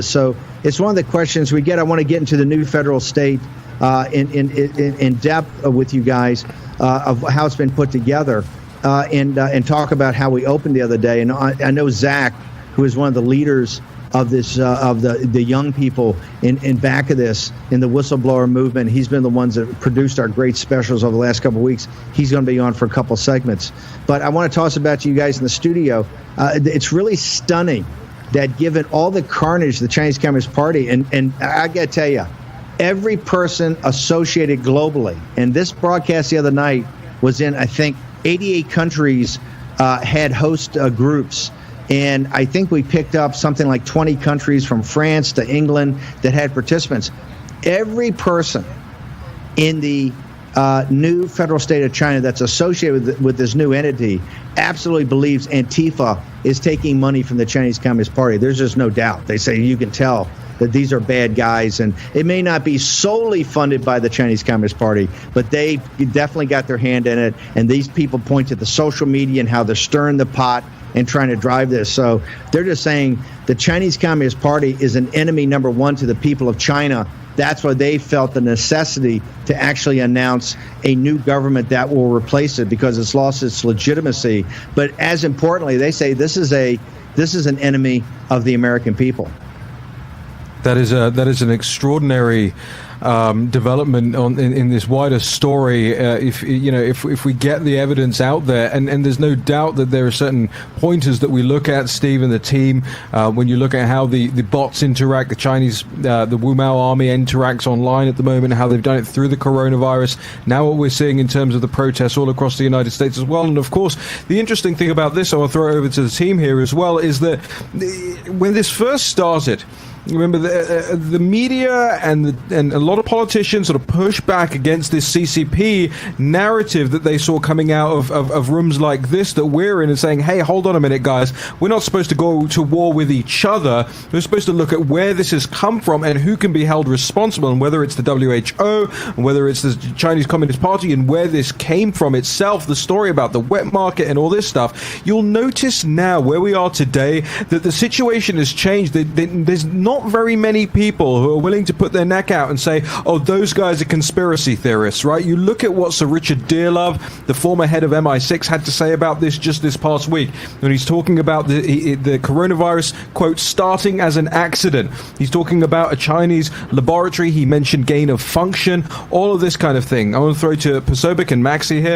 So it's one of the questions we get. I want to get into the new federal state in depth with you guys of how it's been put together and talk about how we opened the other day. And I know Zach, who is one of the leaders of this of the young people in back of this in the whistleblower movement. He's been the ones that produced our great specials over the last couple of weeks. He's going to be on for a couple segments. But I want to toss about to you guys in the studio. It's really stunning that given all the carnage the Chinese Communist Party, and I got to tell you, every person associated globally, and this broadcast the other night was in, I think, 88 countries had host groups. And I think we picked up something like 20 countries from France to England that had participants. Every person in the new federal state of China that's associated with this new entity absolutely believes Antifa is taking money from the Chinese Communist Party. There's just no doubt. They say you can tell that these are bad guys, and it may not be solely funded by the Chinese Communist Party, but they definitely got their hand in it. And these people point to the social media and how they're stirring the pot and trying to drive this. So they're just saying the Chinese Communist Party is an enemy number one to the people of China. That's why they felt the necessity to actually announce a new government that will replace it because it's lost its legitimacy. But as importantly, they say this is an enemy of the American people. That is an extraordinary development in this wider story. If we get the evidence out there, and there's no doubt that there are certain pointers that we look at, Steve and the team, when you look at how the bots interact, the Chinese, the Wu Mao army interacts online at the moment, how they've done it through the coronavirus. Now what we're seeing in terms of the protests all across the United States as well. And of course, the interesting thing about this, I'll throw it over to the team here as well, is that when this first started, remember, the media and a lot of politicians sort of pushed back against this CCP narrative that they saw coming out of rooms like this that we're in and saying, hey, hold on a minute, guys. We're not supposed to go to war with each other. We're supposed to look at where this has come from and who can be held responsible, and whether it's the WHO, and whether it's the Chinese Communist Party, and where this came from itself, the story about the wet market and all this stuff. You'll notice now where we are today that the situation has changed. There's not very many people who are willing to put their neck out and say, oh, those guys are conspiracy theorists, right? You look at what Sir Richard Dearlove, the former head of MI6, had to say about this just this past week when he's talking about the coronavirus, quote, starting as an accident. He's talking about a Chinese laboratory. He mentioned gain of function, all of this kind of thing. I want to throw to Posobiec and Maxi here.